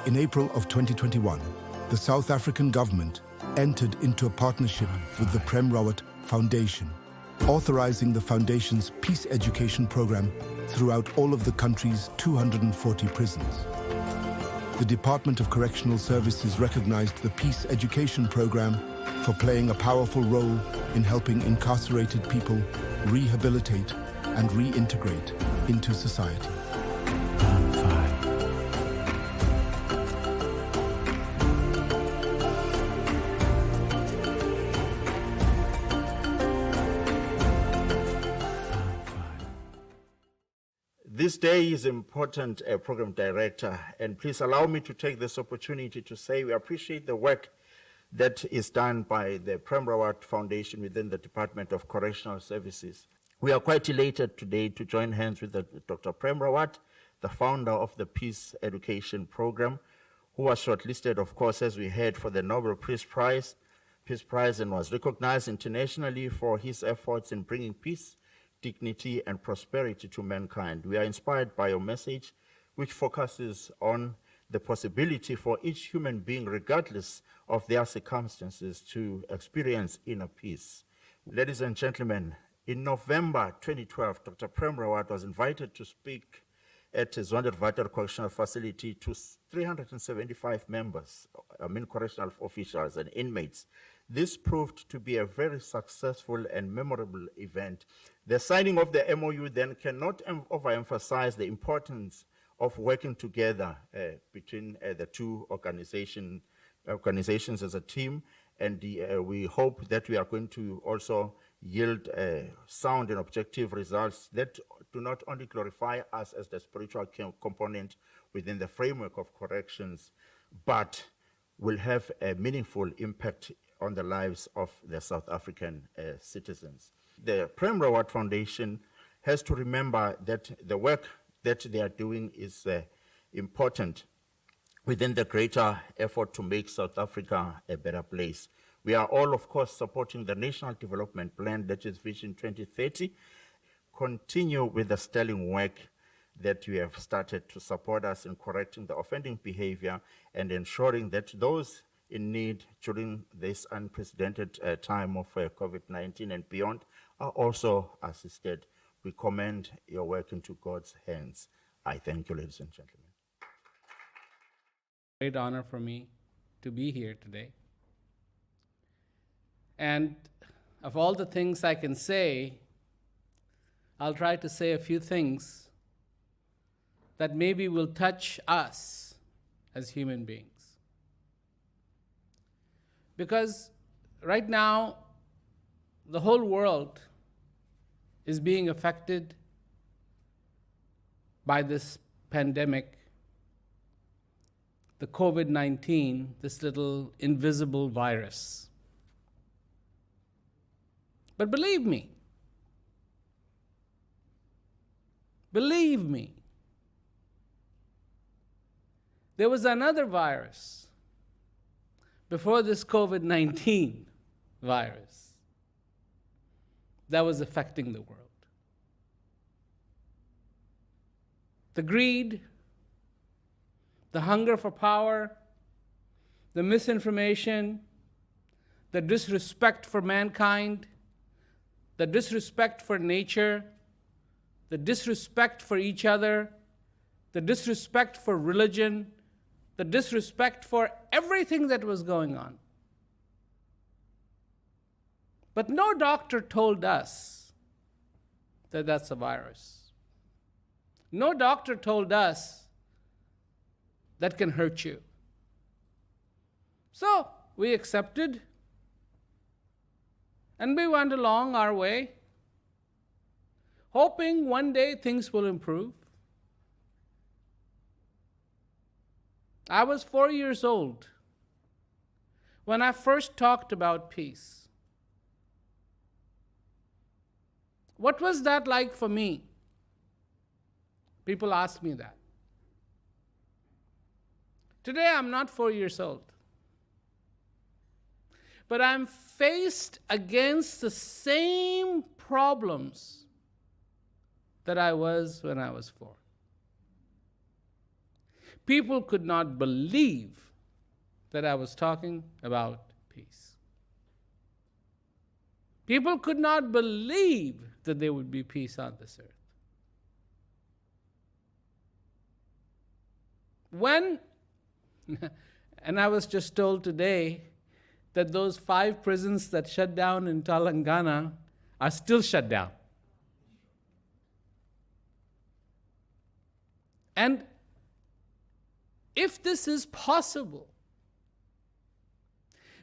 In April of 2021, the South African government entered into a partnership with the Prem Rawat Foundation, authorizing the foundation's peace education program throughout all of the country's 240 prisons. The Department of Correctional Services recognized the peace education program for playing a powerful role in helping incarcerated people rehabilitate and reintegrate into society. This day is important, Program Director, and please allow me to take this opportunity to say we appreciate the work that is done by the Prem Rawat Foundation within the Department of Correctional Services. We are quite elated today to join hands with Dr. Prem Rawat, the founder of the Peace Education Program, who was shortlisted, of course, as we heard, for the Nobel Peace Prize, and was recognized internationally for his efforts in bringing peace, dignity, and prosperity to mankind. We are inspired by your message, which focuses on the possibility for each human being, regardless of their circumstances, to experience inner peace. Ladies and gentlemen, in November 2012, Dr. Prem Rawat was invited to speak at Zonderwater Correctional Facility to 375 members, correctional officials and inmates. This proved to be a very successful and memorable event. The signing of the MOU then cannot overemphasize the importance of working together between the two organizations as a team, and we hope that we are going to also yield sound and objective results that do not only glorify us as the spiritual component within the framework of corrections, but will have a meaningful impact on the lives of the South African citizens. The Prem Rawat Foundation has to remember that the work that they are doing is important within the greater effort to make South Africa a better place. We are all, of course, supporting the National Development Plan, that is Vision 2030. Continue with the sterling work that we have started to support us in correcting the offending behavior and ensuring that those in need during this unprecedented time of COVID-19 and beyond are also assisted. We commend your work into God's hands. I thank you, ladies and gentlemen. Great honor for me to be here today. And of all the things I can say, I'll try to say a few things that maybe will touch us as human beings. Because right now, the whole world is being affected by this pandemic, the COVID-19, this little invisible virus. But believe me, there was another virus before this COVID-19 virus that was affecting the world. The greed, the hunger for power, the misinformation, the disrespect for mankind, the disrespect for nature, the disrespect for each other, the disrespect for religion, the disrespect for everything that was going on. But no doctor told us that that's a virus. No doctor told us that can hurt you. So we accepted, and we went along our way, hoping one day things will improve. I was 4 years old when I first talked about peace. What was that like for me? People ask me that. Today I'm not 4 years old, but I'm faced against the same problems that I was when I was 4. people could not believe that I was talking about peace. People could not believe that there would be peace on this earth. When, and I was just told today that those 5 prisons that shut down in Telangana are still shut down. And if this is possible,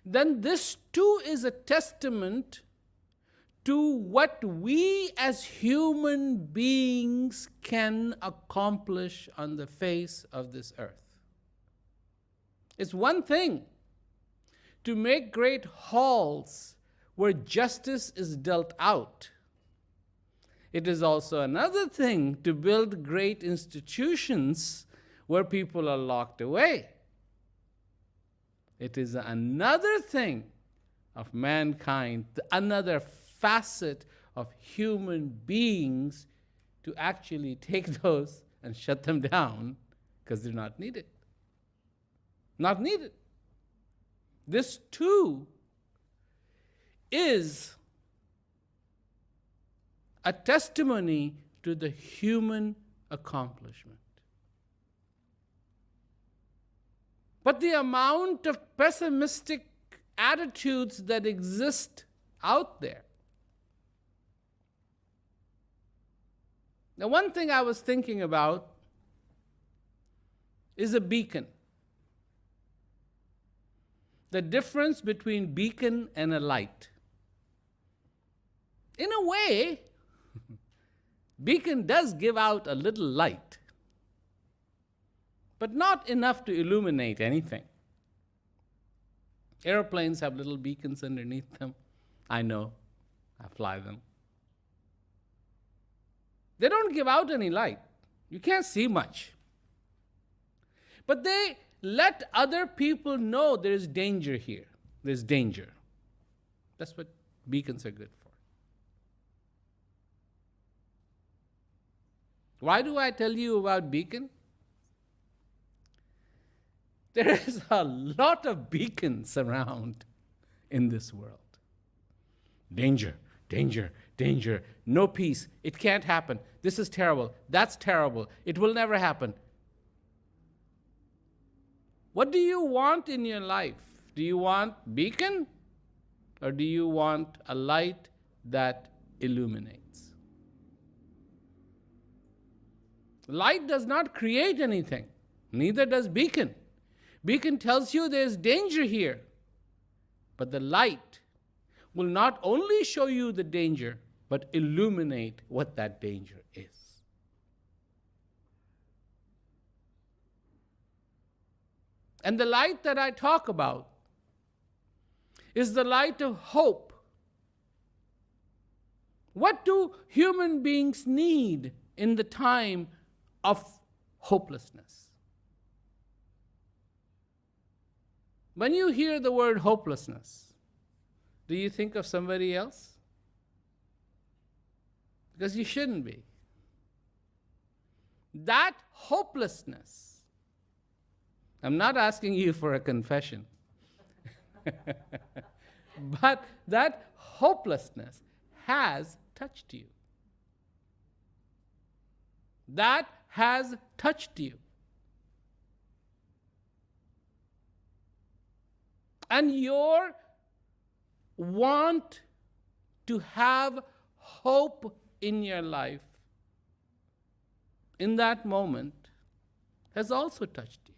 then this too is a testament to what we as human beings can accomplish on the face of this earth. It's one thing to make great halls where justice is dealt out. It is also another thing to build great institutions where people are locked away. It is another thing of mankind, another facet of human beings, to actually take those and shut them down because they're not needed. Not needed. This too is a testimony to the human accomplishment. But the amount of pessimistic attitudes that exist out there. Now, one thing I was thinking about is a beacon. The difference between beacon and a light. In a way, beacon does give out a little light, but not enough to illuminate anything. Airplanes have little beacons underneath them. I know, I fly them. They don't give out any light. You can't see much. But they let other people know there is danger here. There's danger. That's what beacons are good for. Why do I tell you about beacon? There is a lot of beacons around in this world. Danger, danger, danger. No peace. It can't happen. This is terrible. That's terrible. It will never happen. What do you want in your life? Do you want beacon, or do you want a light that illuminates? Light does not create anything. Neither does beacon. Beacon tells you there's danger here. But the light will not only show you the danger, but illuminate what that danger is. And the light that I talk about is the light of hope. What do human beings need in the time of hopelessness? When you hear the word hopelessness, do you think of somebody else? Because you shouldn't be. That hopelessness, I'm not asking you for a confession, but that hopelessness has touched you. That has touched you. And your want to have hope in your life in that moment has also touched you.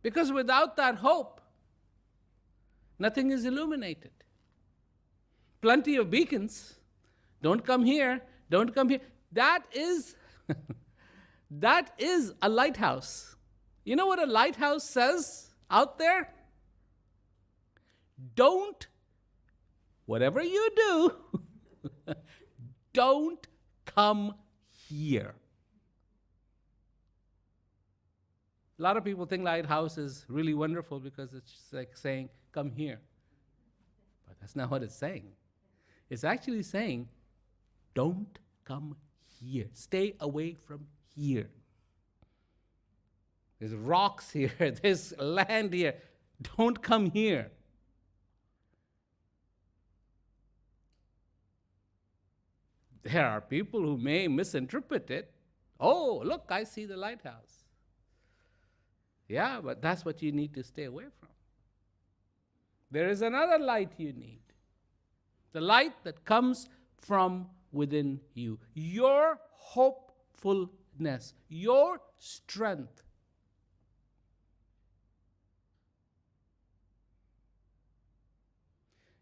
Because without that hope, nothing is illuminated. Plenty of beacons. Don't come here. Don't come here. That is a lighthouse. You know what a lighthouse says out there? Don't, whatever you do, don't come here. A lot of people think lighthouse is really wonderful because it's just like saying, come here. But that's not what it's saying. It's actually saying, don't come here. Stay away from here. There's rocks here. There's land here. Don't come here. There are people who may misinterpret it. Oh, look, I see the lighthouse. Yeah, but that's what you need to stay away from. There is another light you need. The light that comes from within you. Your hopefulness, your strength.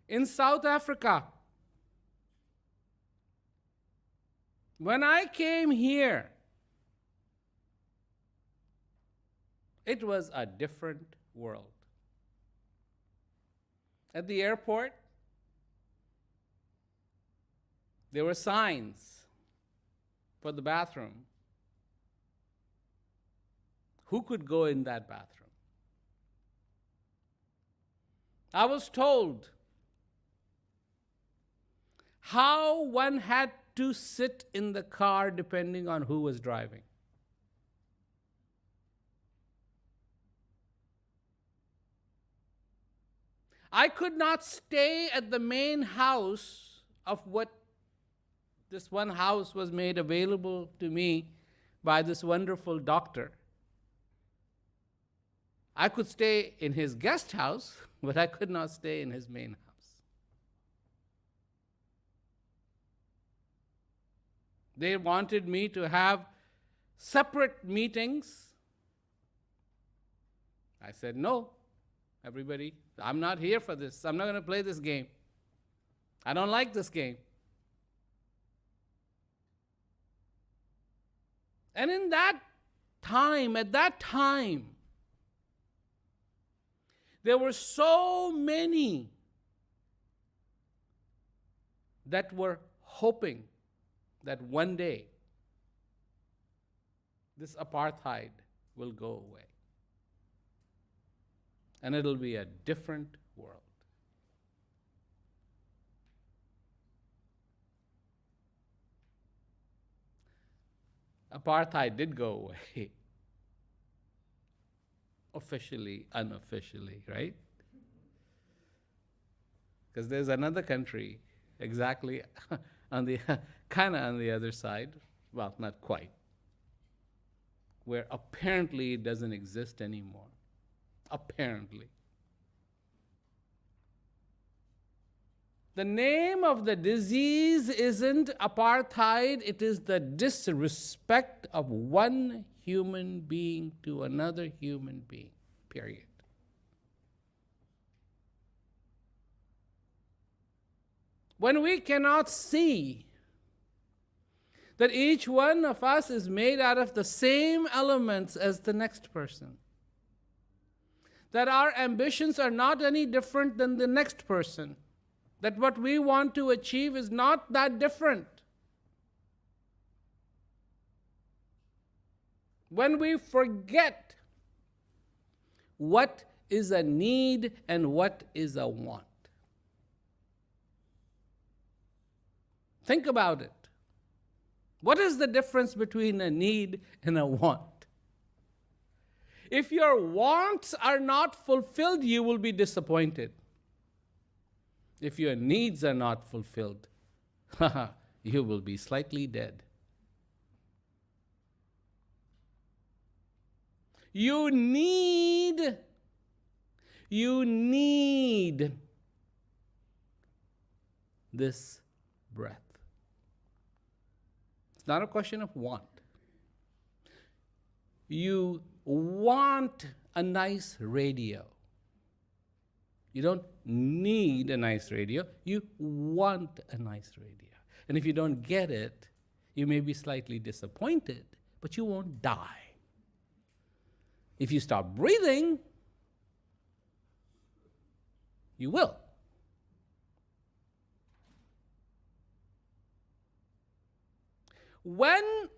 In South Africa, when I came here, it was a different world. At the airport, there were signs for the bathroom. Who could go in that bathroom? I was told how one had to sit in the car depending on who was driving. I could not stay at the main house of what this one house was made available to me by this wonderful doctor. I could stay in his guest house, but I could not stay in his main house. They wanted me to have separate meetings. I said, no, everybody, I'm not here for this. I'm not going to play this game. I don't like this game. And in that time, at that time, there were so many that were hoping that one day this apartheid will go away. And it'll be a different world. Apartheid did go away. Officially, unofficially, right? Because there's another country exactly on the kind of on the other side, well, not quite, where apparently it doesn't exist anymore. Apparently. The name of the disease isn't apartheid, it is the disrespect of one human being to another human being, period. When we cannot see that each one of us is made out of the same elements as the next person, that our ambitions are not any different than the next person, that what we want to achieve is not that different. When we forget what is a need and what is a want. Think about it. What is the difference between a need and a want? If your wants are not fulfilled, you will be disappointed. If your needs are not fulfilled, you will be slightly dead. You need this breath. It's not a question of want. You want a nice radio. You don't need a nice radio, you want a nice radio. And if you don't get it, you may be slightly disappointed, but you won't die. If you stop breathing, you will. When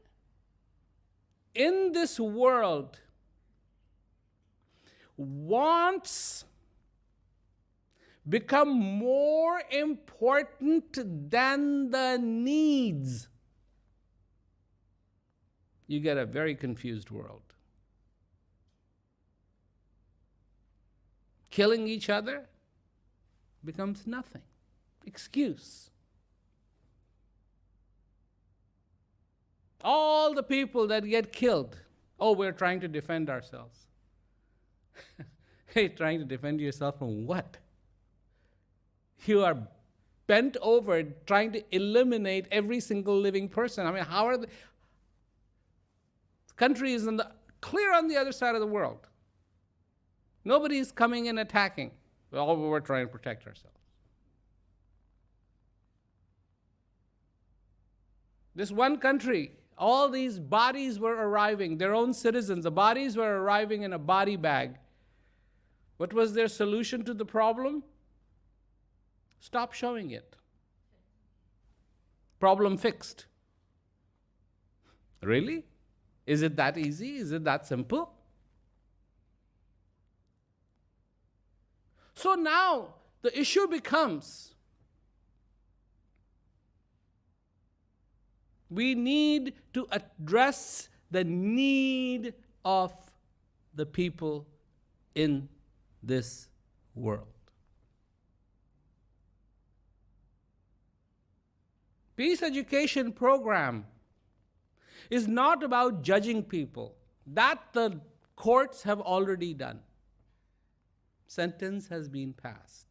in this world, wants become more important than the needs, you get a very confused world. Killing each other becomes nothing. Excuse. All the people that get killed, oh, we're trying to defend ourselves. Hey, trying to defend yourself from what? You are bent over trying to eliminate every single living person. I mean, how are the country is clear on the other side of the world. Nobody is coming and attacking. Well, we're trying to protect ourselves. This one country, all these bodies were arriving, their own citizens, the bodies were arriving in a body bag. What was their solution to the problem? Stop showing it. Problem fixed. Really? Is it that easy? Is it that simple? So now the issue becomes, we need to address the need of the people in this world. Peace education program is not about judging people. That the courts have already done. Sentence has been passed.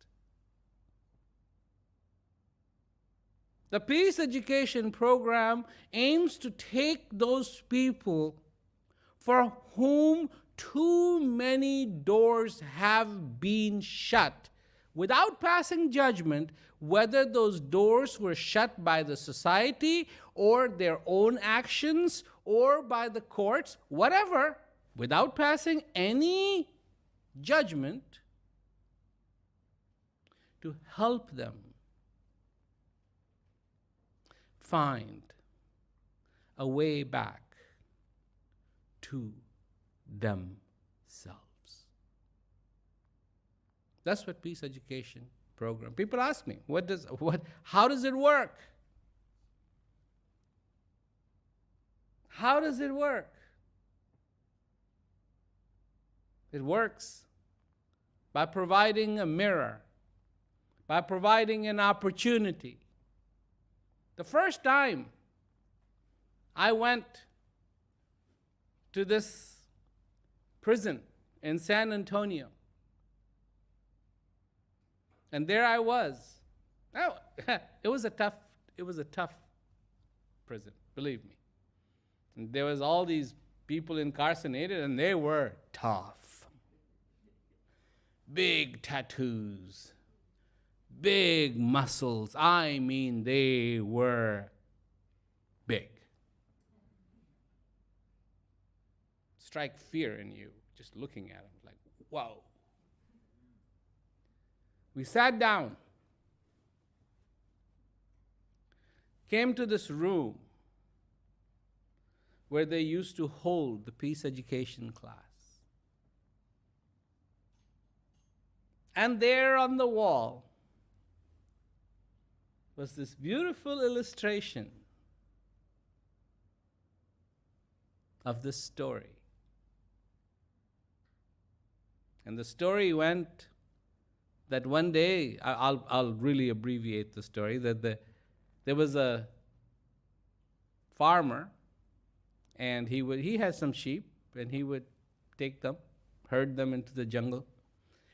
The peace education program aims to take those people for whom too many doors have been shut without passing judgment, whether those doors were shut by the society or their own actions or by the courts, whatever, without passing any judgment, to help them find a way back to themselves. That's what peace education program. People ask me, how does it work? How does it work? It works by providing a mirror, by providing an opportunity. The first time I went to this prison in San Antonio, and there I was. Oh, it was a tough prison, believe me. And there was all these people incarcerated, and they were tough. Big tattoos, big muscles. I mean, they were big. Strike fear in you just looking at them, like, whoa. We sat down, came to this room where they used to hold the peace education class. And there on the wall was this beautiful illustration of this story. And the story went that one day, I'll really abbreviate the story, that there was a farmer, and he had some sheep, and he would take them, herd them into the jungle.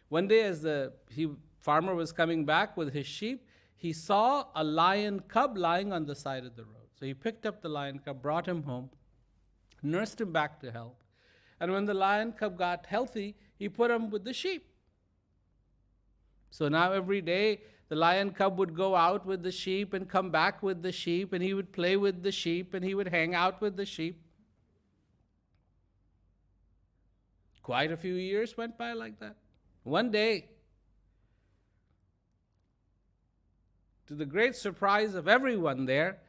One day, as the farmer was coming back with his sheep, he saw a lion cub lying on the side of the road. So he picked up the lion cub, brought him home, nursed him back to health. And when the lion cub got healthy, he put him with the sheep. So now every day, the lion cub would go out with the sheep and come back with the sheep, and he would play with the sheep, and he would hang out with the sheep. Quite a few years went by like that. One day, to the great surprise of everyone there,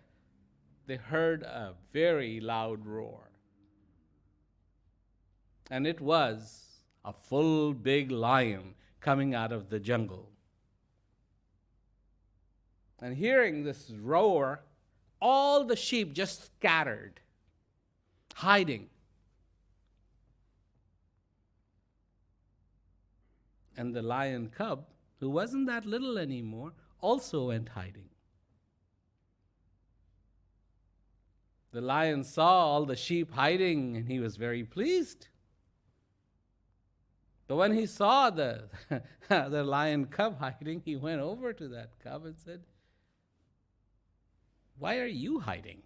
they heard a very loud roar. And it was a full big lion coming out of the jungle. And hearing this roar, all the sheep just scattered, hiding. And the lion cub, who wasn't that little anymore, also went hiding. The lion saw all the sheep hiding, and he was very pleased. But when he saw the lion cub hiding, he went over to that cub and said, "Why are you hiding?"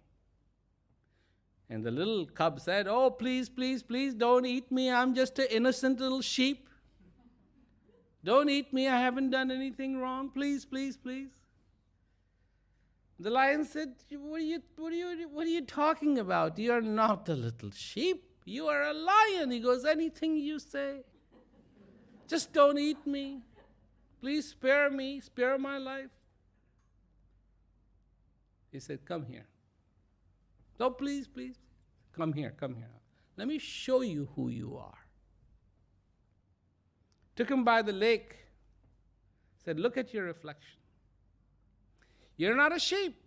And the little cub said, "Oh, please, please, please, don't eat me. I'm just an innocent little sheep. Don't eat me. I haven't done anything wrong. Please, please, please." The lion said, what are you talking about? You are not a little sheep. You are a lion." He goes, "Anything you say. Just don't eat me. Please spare me, spare my life." He said, "Come here." "No, please, please. Come here, come here. Let me show you who you are." Took him by the lake. Said, "Look at your reflection. You're not a sheep.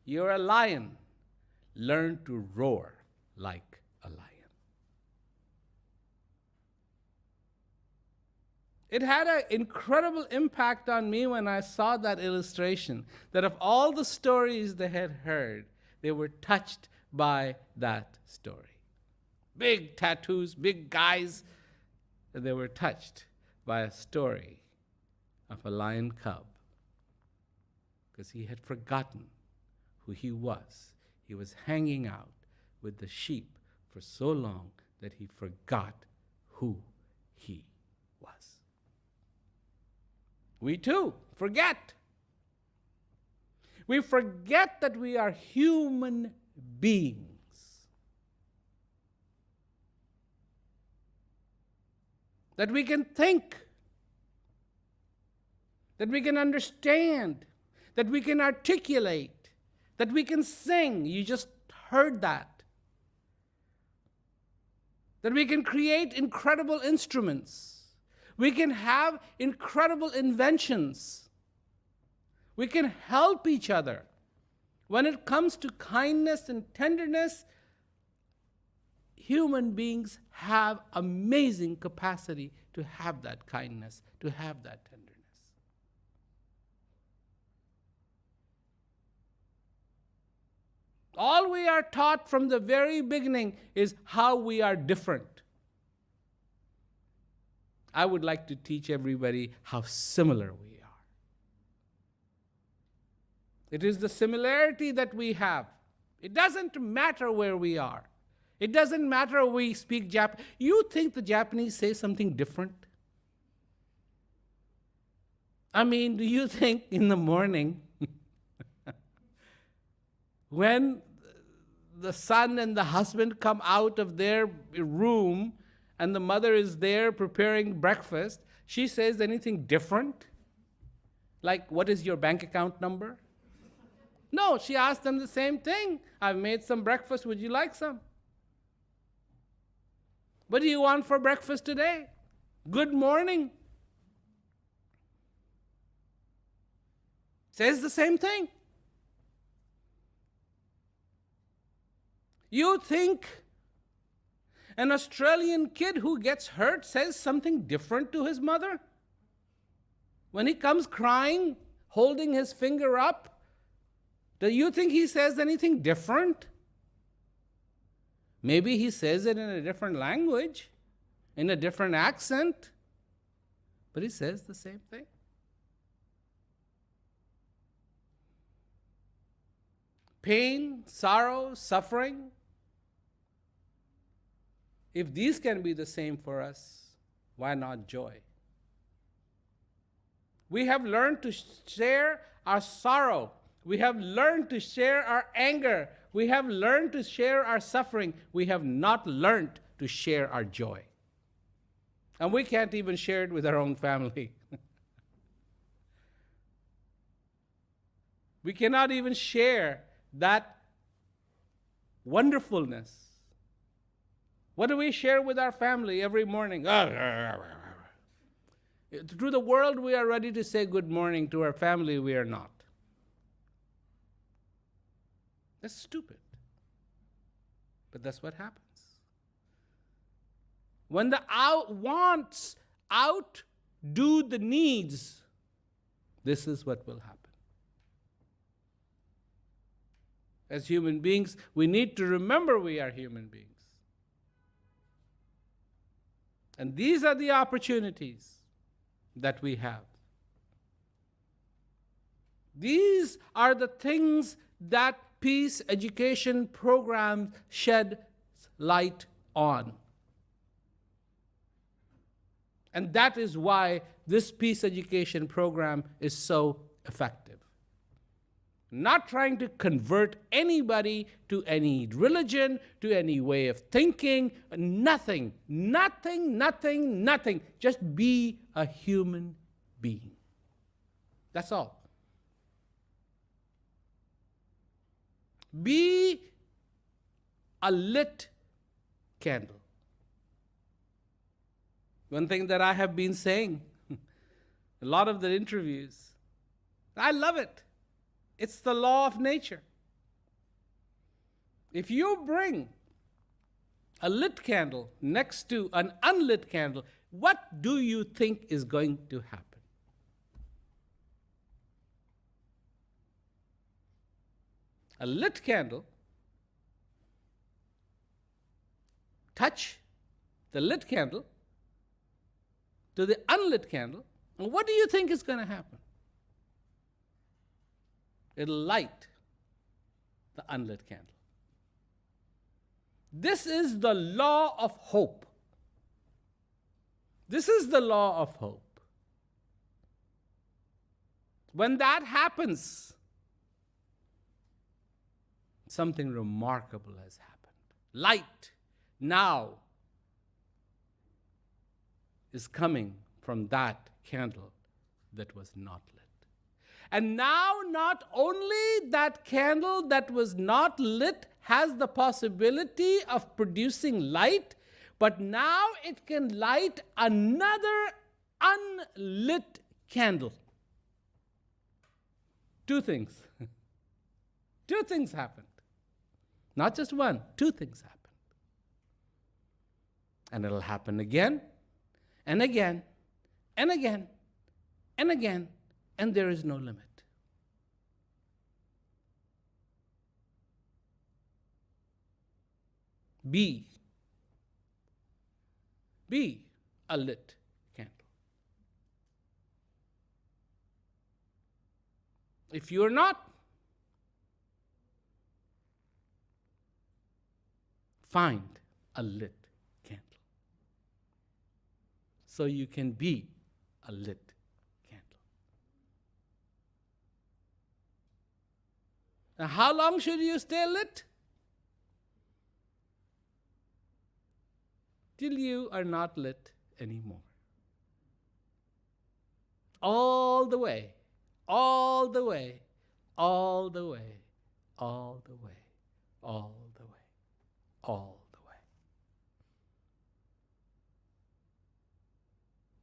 You're a lion. Learn to roar like a lion." It had an incredible impact on me when I saw that illustration, that of all the stories they had heard, they were touched by that story. Big tattoos, big guys, and they were touched by a story of a lion cub, because he had forgotten who he was. He was hanging out with the sheep for so long that he forgot who he was. We too forget. We forget that we are human beings. That we can think, that we can understand, that we can articulate, that we can sing. You just heard that. That we can create incredible instruments. We can have incredible inventions. We can help each other. When it comes to kindness and tenderness, human beings have amazing capacity to have that kindness, to have that tenderness. All we are taught from the very beginning is how we are different. I would like to teach everybody how similar we are. It is the similarity that we have. It doesn't matter where we are. It doesn't matter if we speak Japanese. You think the Japanese say something different? I mean, do you think in the morning when the son and the husband come out of their room and the mother is there preparing breakfast, she says anything different? Like, what is your bank account number? No, she asks them the same thing. I've made some breakfast. Would you like some? What do you want for breakfast today? Good morning. Says the same thing. You think an Australian kid who gets hurt says something different to his mother? When he comes crying, holding his finger up, do you think he says anything different? Maybe he says it in a different language, in a different accent, but he says the same thing. Pain, sorrow, suffering. If these can be the same for us, why not joy? We have learned to share our sorrow. We have learned to share our anger. We have learned to share our suffering. We have not learned to share our joy. And we can't even share it with our own family. We cannot even share that wonderfulness. What do we share with our family every morning? Through the world, we are ready to say good morning. To our family, we are not. That's stupid. But that's what happens. When the wants outdo the needs, this is what will happen. As human beings, we need to remember we are human beings. And these are the opportunities that we have. These are the things that peace education programs shed light on. And that is why this peace education program is so effective. Not trying to convert anybody to any religion, to any way of thinking, nothing. Just be a human being. That's all. Be a lit candle. One thing that I have been saying, a lot of the interviews, I love it. It's the law of nature. If you bring a lit candle next to an unlit candle, what do you think is going to happen? A lit candle, touch the lit candle to the unlit candle, and what do you think is going to happen? It'll light the unlit candle. This is the law of hope. This is the law of hope. When that happens, something remarkable has happened. Light now is coming from that candle that was not lit. And now not only that candle that was not lit has the possibility of producing light, but now it can light another unlit candle. Two things. Two things happened. Not just one, two things happened. And it'll happen again, and again, and again, and again, and there is no limit. Be a lit candle. If you are not, find a lit candle so you can be a lit candle. Now, how long should you stay lit? Till you are not lit anymore. All the way, all the way, all the way, all the way, all the way, all the way.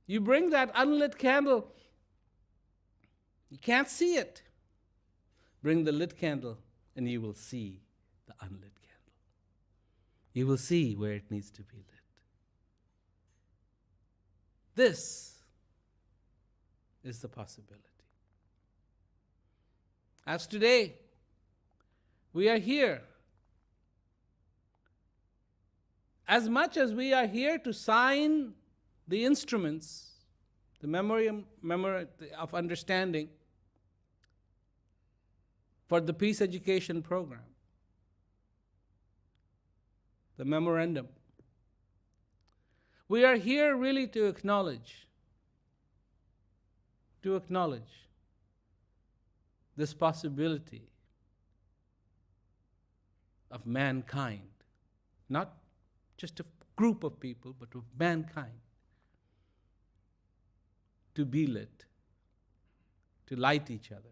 You bring that unlit candle, you can't see it. Bring the lit candle and you will see the unlit candle. You will see where it needs to be lit. This is the possibility. As today, we are here. As much as we are here to sign the instruments, the memorandum of understanding for the peace education program, the memorandum, we are here really to acknowledge this possibility of mankind, not just a group of people, but of mankind, to be lit, to light each other,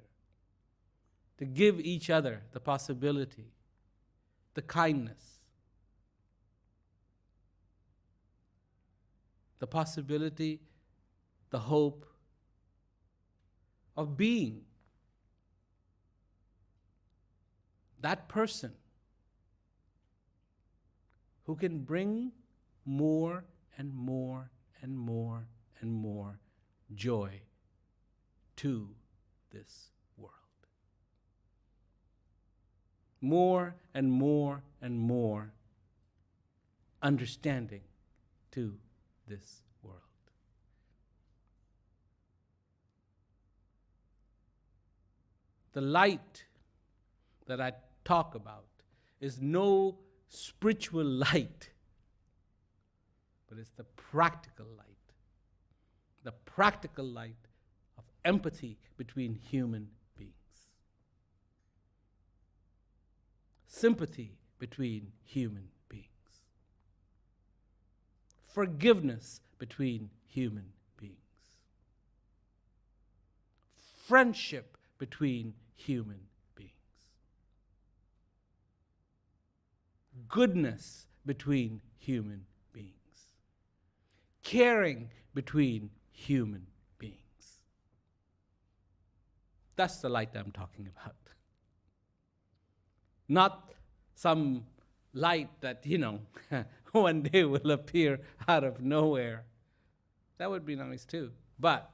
to give each other the possibility, the kindness, the possibility, the hope of being that person who can bring more and more and more and more joy to this world. More and more and more understanding to this world. The light that I talk about is no spiritual light, but it's the practical light. The practical light of empathy between human beings. Sympathy between human beings. Forgiveness between human beings. Friendship between human beings. Goodness between human beings. Caring between human beings. That's the light I'm talking about. Not some light that, one day will appear out of nowhere. That would be nice too. But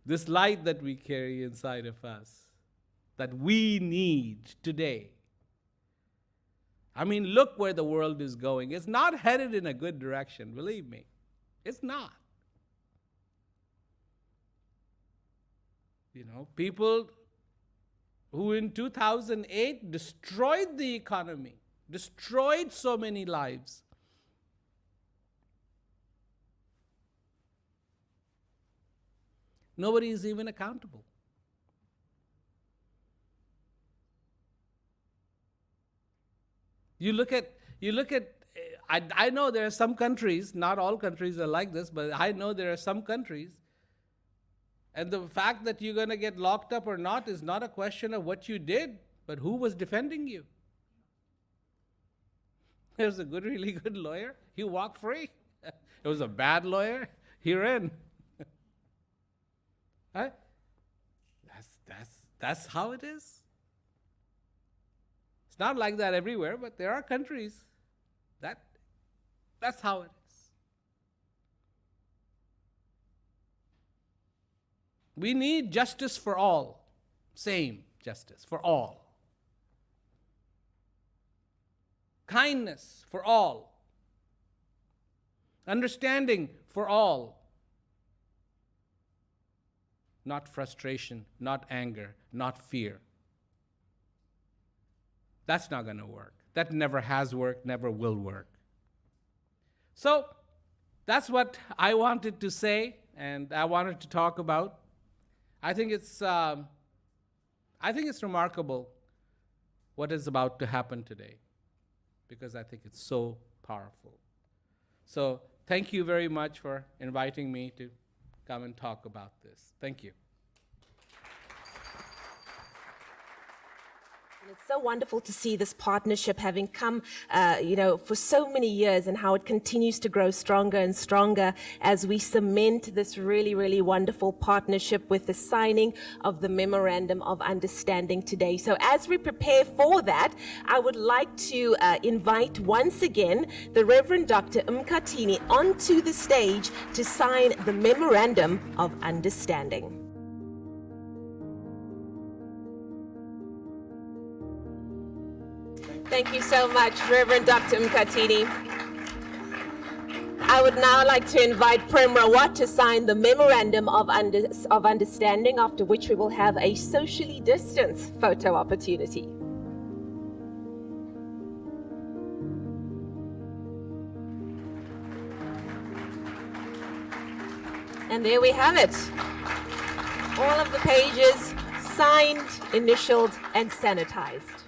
this light that we carry inside of us, that we need today. I mean, look where the world is going. It's not headed in a good direction, believe me. It's not. People who in 2008 destroyed the economy, destroyed so many lives. Nobody is even accountable. You look at, I know there are some countries, not all countries are like this, but I know there are some countries, and the fact that you're going to get locked up or not is not a question of what you did, but who was defending you. There's a really good lawyer, he walked free. It was a bad lawyer, he ran. Right? That's how it is. It's not like that everywhere, but there are countries that's how it is. We need justice for all. Same justice for all. Kindness for all. Understanding for all. Not frustration, not anger, not fear. That's not going to work. That never has worked, never will work. So that's what I wanted to say and I wanted to talk about. I think it's remarkable what is about to happen today, because I think it's so powerful. So thank you very much for inviting me to come and talk about this. Thank you. It's so wonderful to see this partnership having come, for so many years, and how it continues to grow stronger and stronger as we cement this really, really wonderful partnership with the signing of the Memorandum of Understanding today. So as we prepare for that, I would like to invite once again the Reverend Dr. Mkhathini onto the stage to sign the Memorandum of Understanding. Thank you so much, Reverend Dr. Mkhathini. I would now like to invite Prem Rawat to sign the Memorandum of Understanding, after which we will have a socially distanced photo opportunity. And there we have it. All of the pages signed, initialed, and sanitized.